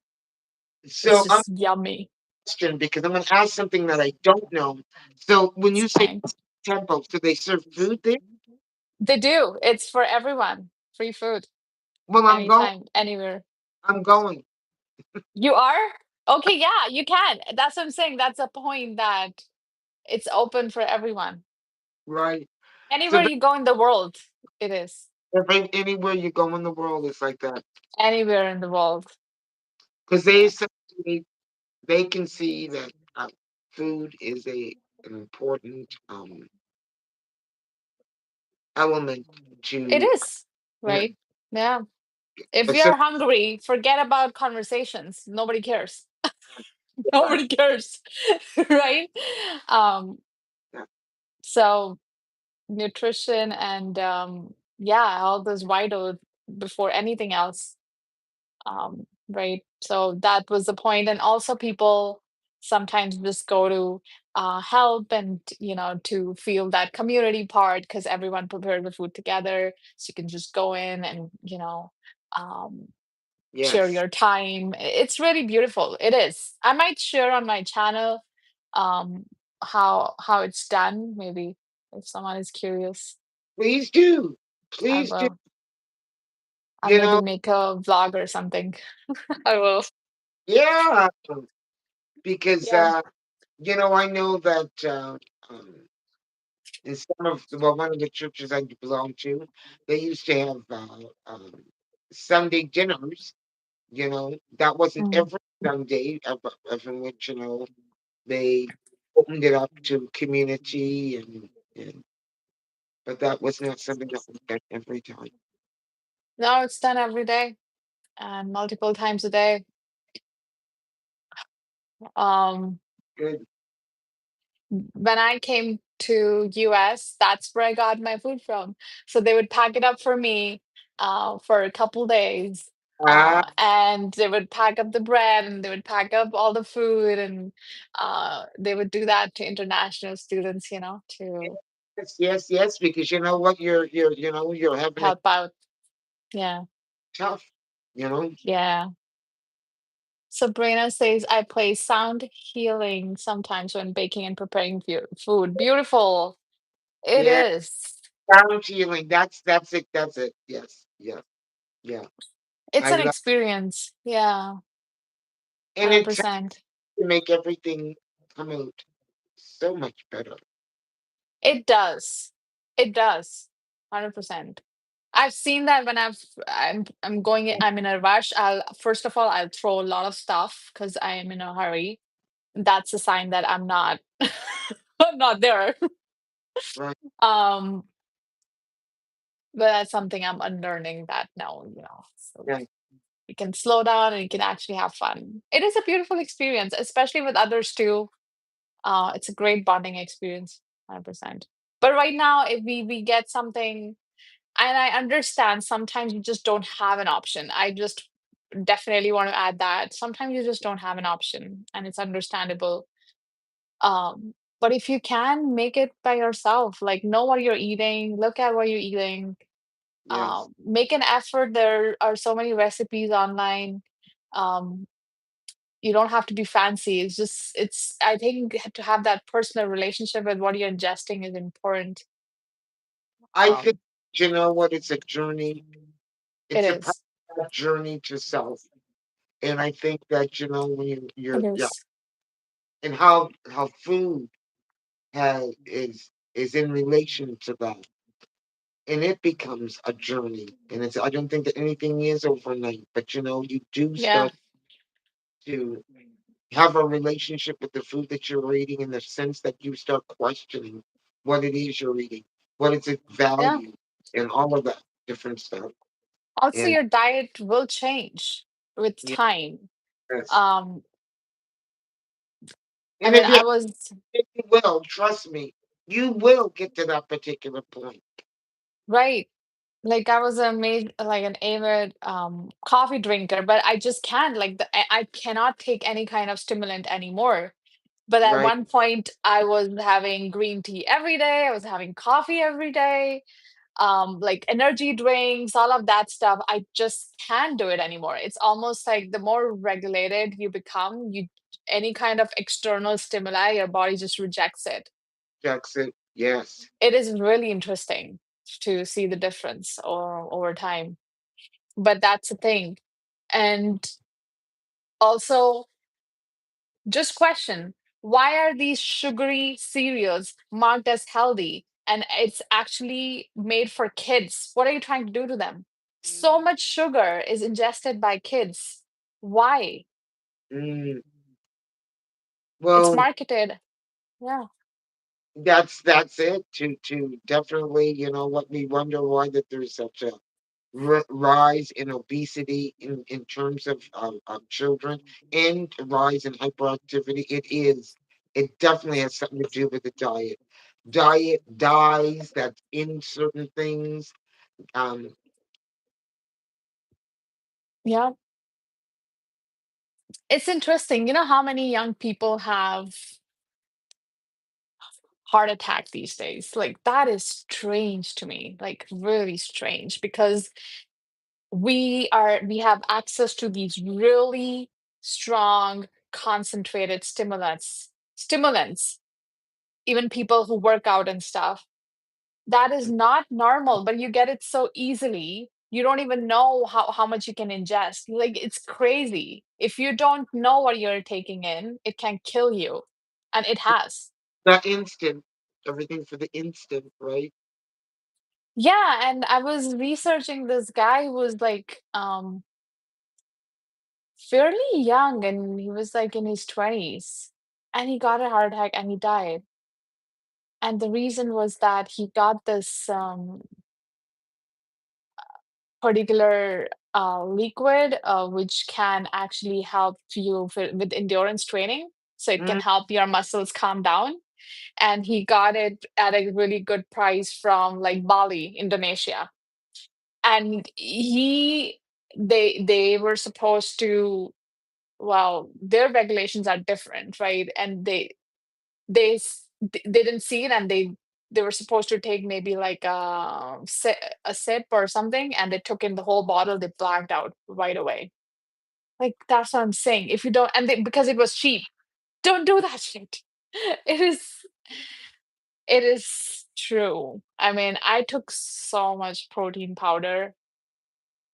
A: It's
B: So I'm
A: just yummy.
B: question because I'm going to ask something that I don't know. So when
A: It's
B: you say
A: fine.
B: temple, do they serve food there?
A: They do. It's for everyone. Free food,
B: Well, I'm going.
A: anytime, anywhere.
B: I'm going.
A: You are? Okay, yeah, you can. That's what I'm saying. That's a point that it's open for everyone.
B: Right. So
A: Anywhere you go in the world, it is.
B: anywhere you go in the world, it's like that.
A: Anywhere in the world.
B: Because they
A: Yeah.
B: say they can see that food is an important element
A: It
B: to
A: is,
B: you know,
A: right? Yeah. If
B: a certain
A: you're hungry, forget about conversations. Nobody cares.
B: time.
A: Nobody cares, right? Um,
B: Yeah.
A: so nutrition and yeah, all those vital before anything else. Right. So that was the point. And also people sometimes just go to help and, to feel that community part because everyone prepared the food together. So you can just go in and, um, share
B: Yes.
A: your time. It's really beautiful. It is. I might share on my channel um, how it's done, maybe if someone is curious.
B: Please do.
A: I
B: Please do.
A: will. I'll
B: You
A: maybe
B: know,
A: make a vlog or something. I will.
B: yeah. Because
A: Yeah.
B: I know that in some of one of the churches I belong to, they used to have Sunday dinners. That wasn't
A: Mm.
B: every Sunday, in which they opened it up to community and but that was not something that was done every time.
A: No, it's done every day and multiple times a day. Um,
B: Good.
A: when I came to US, that's where I got my food from. So they would pack it up for me for a couple days.
B: Ah,
A: And they would pack up the bread and they would pack up all the food and they would do that to international students, to
B: yes, yes, yes. Because you know what, you're having it
A: help out. Yeah.
B: tough. You know,
A: Yeah. Sabrina says, I play sound healing sometimes when baking and preparing food. Beautiful. It
B: yeah.
A: is.
B: Sound healing. That's it. That's it. Yes, yeah, yeah.
A: It's
B: I
A: an
B: love,
A: experience. Yeah,
B: and it tends
A: 100%.
B: to make everything come out so much better.
A: It does. It does. 100%. I've seen that when I'm in a rush. I'll first of all I'll throw a lot of stuff because I am in a hurry. That's a sign that I'm not I'm not there.
B: Right.
A: Um, but that's something I'm unlearning that now, so
B: Yeah.
A: you can slow down and you can actually have fun. It is a beautiful experience, especially with others too. It's a great bonding experience, 100%. But right now, if we get something, and I understand sometimes you just don't have an option. I just definitely want to add that sometimes you just don't have an option, and it's understandable. But if you can make it by yourself, like know what you're eating, look at what you're eating,
B: Yes.
A: make an effort. There are so many recipes online. Um, you don't have to be fancy. I think to have that personal relationship with what you're ingesting is important.
B: I think
A: Um,
B: you know what. It's a journey.
A: it
B: It's a
A: is.
B: personal journey to self, and I think that when
A: It
B: yeah,
A: is.
B: and how food is in relation to that, and it becomes a journey. And I don't think that anything is overnight, but you do
A: Yeah.
B: start to have a relationship with the food that you're eating in the sense that you start questioning what it is you're eating, what is its
A: Yeah.
B: value, and all of that different stuff.
A: Also,
B: And
A: your diet will change with time.
B: yes,
A: Um, I
B: and
A: mean,
B: if
A: I was
B: you will, trust me, you will get to that particular point.
A: right. Like I was like an avid coffee drinker, but I just can't like I cannot take any kind of stimulant anymore. But at
B: Right.
A: one point, I was having green tea every day. I was having coffee every day. like energy drinks, all of that stuff. I just can't do it anymore. It's almost like the more regulated you become, you any kind of external stimuli, your body just rejects it.
B: Jackson. Yes.
A: It is really interesting to see the difference over time. But that's the thing. And also, just question, why are these sugary cereals marked as healthy and it's actually made for kids? What are you trying to do to them? So much sugar is ingested by kids. Why?
B: Mm.
A: It's
B: Well,
A: marketed. Yeah.
B: that's it. To definitely, you know, what we wonder why that there's such a rise in obesity in terms of children and a rise in hyperactivity. It definitely has something to do with the diet. Diet dyes that's in certain things. Um,
A: Yeah. It's interesting. You know how many young people have heart attack these days? Like that is strange to me. Like really strange because we have access to these really strong concentrated stimulants, even people who work out and stuff. That is not normal, but you get it so easily. You don't even know how much you can ingest. Like it's crazy. If you don't know what you're taking in, it can kill you. And it has.
B: that instant, everything for the instant, right?
A: Yeah, and I was researching this guy who was like fairly young, and he was like in his 20s, and he got a heart attack and he died. And the reason was that he got this particular liquid, which can actually help you with endurance training. So it can
B: Mm,
A: help your muscles calm down. And he got it at a really good price from like Bali, Indonesia. And they were supposed to, well, their regulations are different, right? And they didn't see it, and they were supposed to take maybe like a sip or something, and they took in the whole bottle. They blacked out right away. Like that's what I'm saying. If you don't, and because it was cheap, don't do that shit. It is it is true. I mean, I took so much protein powder,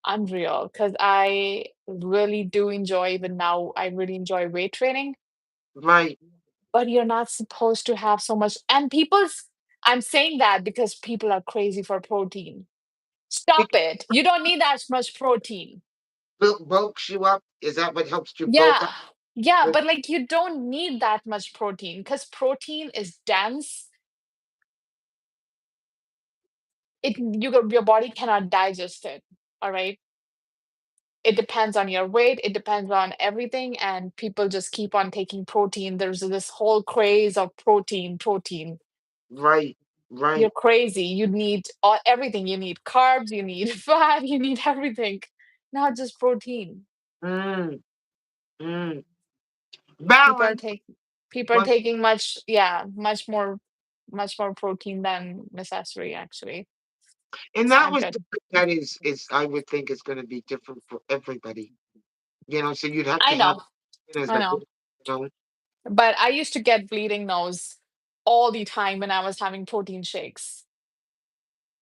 A: unreal, because I really do enjoy, even now I really enjoy weight training.
B: right.
A: But you're not supposed to have so much. And I'm saying that because people are crazy for protein. Stop
B: Because
A: it. You don't need that much protein.
B: bulks you up. Is that what helps you bulk
A: Yeah.
B: up?
A: Yeah, but like you don't need that much protein because protein is dense. Your body cannot digest it. All right. It depends on your weight, it depends on everything, and people just keep on taking protein. There's this whole craze of protein.
B: Right,
A: You're
B: right.
A: crazy. You need everything. You need carbs, you need fat, you need everything, not just protein.
B: Mm, mm.
A: People are
B: Balance.
A: taking people are
B: One,
A: taking much, yeah, much more protein than necessary, actually.
B: and
A: It's
B: that
A: not
B: was
A: good.
B: that is I would think is going to be different for everybody. You know, so you'd have
A: I
B: to have
A: know,
B: it as
A: I
B: a good,
A: know.
B: you know,
A: But I used to get bleeding nose all the time when I was having protein shakes.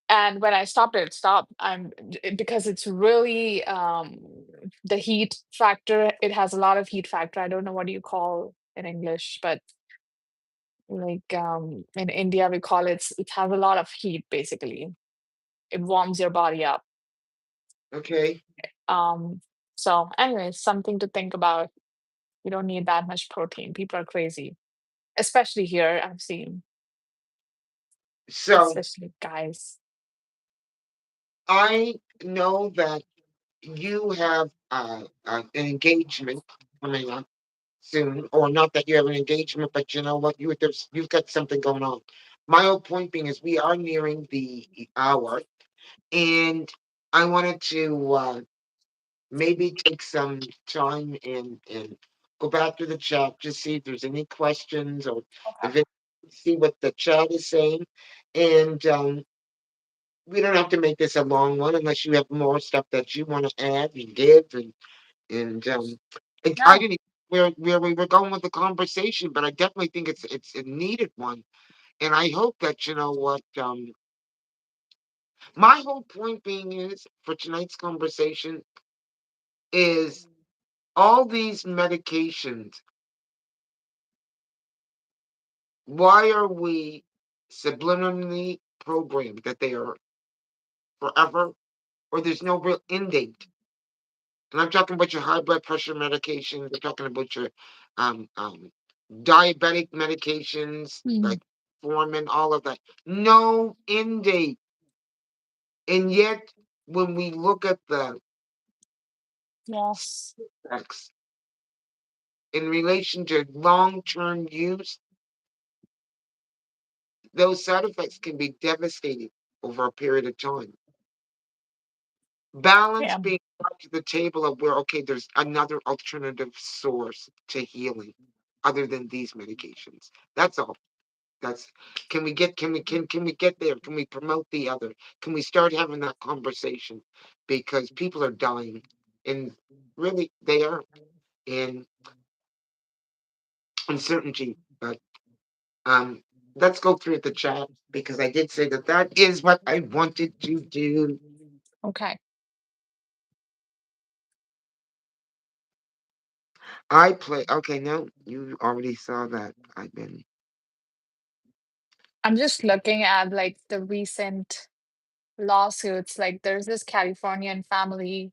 A: And when I stopped it, stopped. Because it's really the heat factor. It has a lot of heat factor. I don't know what you call in English, but like in India we call it has a lot of heat basically. It warms your body up.
B: okay.
A: Um, so anyways, something to think about. You don't need that much protein. People are crazy, especially here. I've seen,
B: So
A: especially guys.
B: I know that you have an engagement coming up soon, or not that you have an engagement, but you know what, you've got something going on. My whole point being is we are nearing the hour, and I wanted to maybe take some time and go back to the chat, just see if there's any questions or
A: Okay.
B: if it, see what the chat is saying. And we don't have to make this a long one unless you have more stuff that you want to add and give and I
A: No.
B: didn't where we were going with the conversation, but I definitely think it's a needed one, and I hope that you know what my whole point being is for tonight's conversation is all these medications. Why are we subliminally programmed that they are forever or there's no real end date? And I'm talking about your high blood pressure medications. I'm talking about your um, um, diabetic medications
A: Mm,
B: like Formin, all of that. No end date. And yet, when we look at the
A: yes.
B: effects in relation to long term use, those side effects can be devastating over a period of time. Balance
A: Yeah.
B: being brought to the table of where, okay, there's another alternative source to healing other than these medications. That's all. That's can we get there? Can we promote the other? Can we start having that conversation? Because people are dying, and really they are in uncertainty. But um, let's go through the chat because I did say that that is what I wanted to do.
A: Okay.
B: I play. Okay, no, you already saw that. I've been.
A: I'm just looking at like the recent lawsuits. Like there's this Californian family.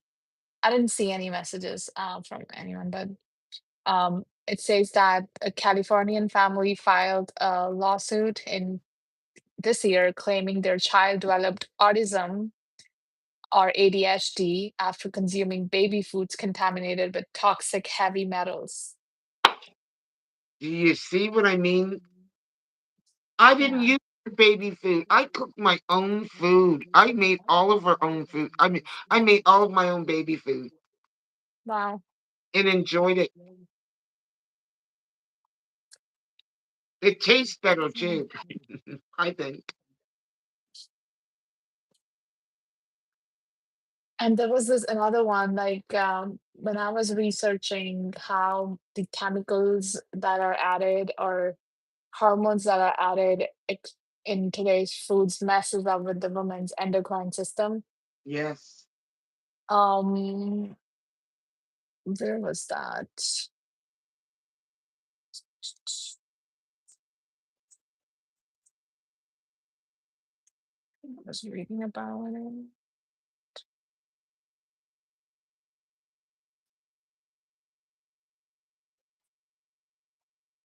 A: I didn't see any messages from anyone, but it says that a Californian family filed a lawsuit in this year claiming their child developed autism or ADHD after consuming baby foods contaminated with toxic heavy metals.
B: Do you see what I mean? I didn't
A: Yeah.
B: use baby food. I cooked my own food. I made all of our own food. I made all of my own baby food
A: Wow.
B: and enjoyed it. It tastes better too, I think.
A: And there was this another one, like when I was researching how the chemicals that are added or hormones that are added in today's foods messes up with the woman's endocrine system.
B: Yes.
A: Um, where was that? I was reading about it.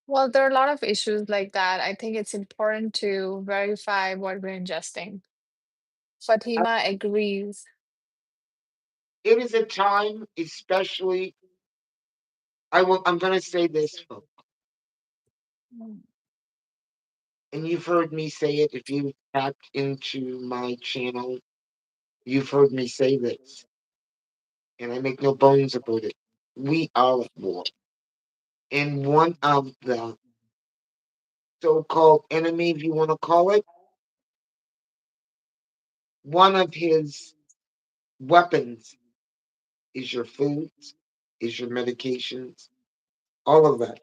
A: Well, there are a lot of issues like that. I think it's important to verify what we're ingesting. Fatima agrees.
B: It is a time, especially I'm gonna say this, folks,
A: Mm,
B: and you've heard me say it if you tapped into my channel, you've heard me say this, and I make no bones about it. We are at war. And one of the so-called enemy, if you want to call it, one of his weapons is your foods, is your medications, all of that.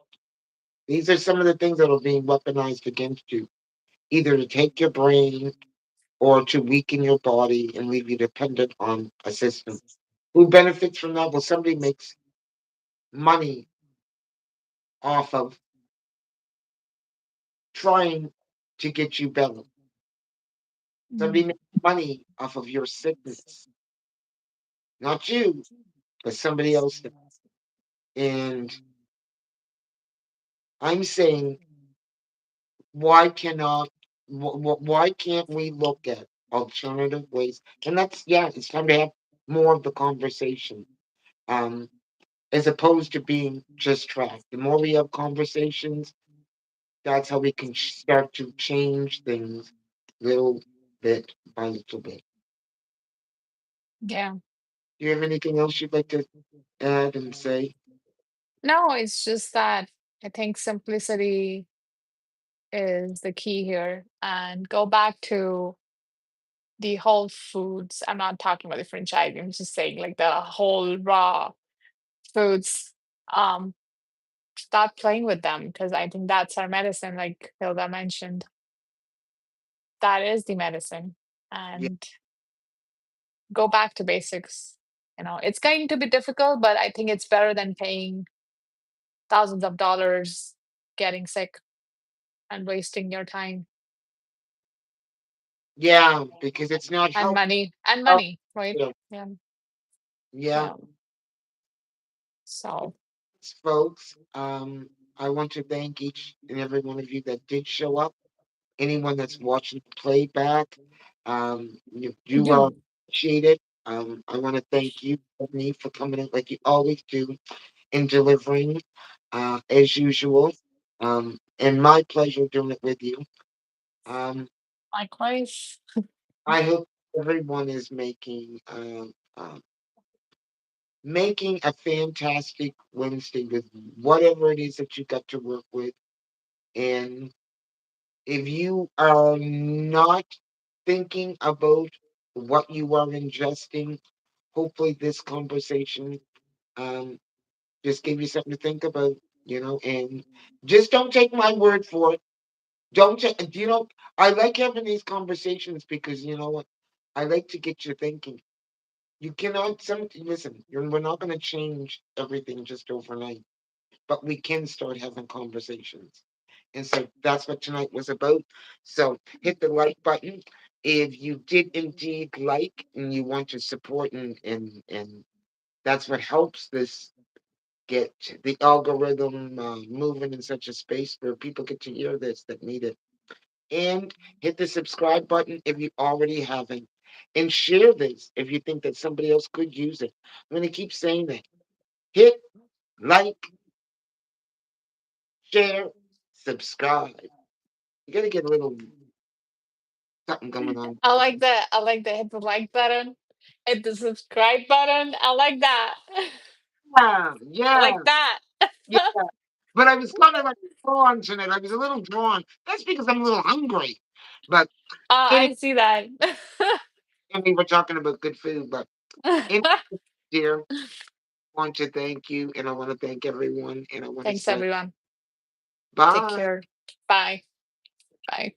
B: These are some of the things that are being weaponized against you, either to take your brain or to weaken your body and leave you dependent on a system. Who benefits from that? Well, somebody makes money off of trying to get you better. Somebody
A: mm,
B: makes money off of your sickness. Not you, but somebody else. And I'm saying, why cannot, why can't we look at alternative ways? And that's, yeah, it's time to have more of the conversation. Um, as opposed to being just tracked. The more we have conversations, that's how we can start to change things little bit by little bit.
A: yeah.
B: Do you have anything else you'd like to add and say?
A: No, it's just that I think simplicity is the key here. And go back to the whole foods. I'm not talking about the franchise. I'm just saying like the whole raw foods. Um, Stop playing with them because I think that's our medicine, like Hilda mentioned. That is the medicine.
B: Yeah,
A: And go back to basics. It's going to be difficult, but I think it's better than paying thousands of dollars, getting sick, and wasting your time
B: yeah, because it's not
A: and
B: helpful.
A: money, right? Yeah,
B: Yeah,
A: yeah. So
B: folks. I want to thank each and every one of you that did show up. Anyone that's watching the playback, you are
A: you
B: appreciated. I want to thank you, Stephanie, for coming in like you always do and delivering as usual. And my pleasure doing it with you. Um,
A: likewise.
B: I hope everyone is making a fantastic Wednesday with whatever it is that you got to work with. And if you are not thinking about what you are ingesting, hopefully this conversation um, just gave you something to think about, and just don't take my word for it. Don't take, I like having these conversations because you know what? I like to get you thinking. You cannot, listen, we're not going to change everything just overnight, but we can start having conversations. And so that's what tonight was about. So hit the like button. If you did indeed like and you want to support and that's what helps this get the algorithm moving in such a space where people get to hear this that need it. And hit the subscribe button if you already haven't. And share this if you think that somebody else could use it. I'm going to keep saying that. Hit like, share, subscribe. You got to get a little something going on.
A: I like the hit the like button, hit the subscribe button. I like that.
B: Yeah,
A: I
B: yeah,
A: like that.
B: yeah. But I was kind of like drawn tonight. I was a little drawn. That's because I'm a little hungry. But anyway,
A: I see that.
B: we were talking about good food. But anyway, dear, I want to thank you, and I want to thank everyone, and I want to
A: Thanks,
B: say
A: everyone. Take
B: bye.
A: care. Bye. Bye.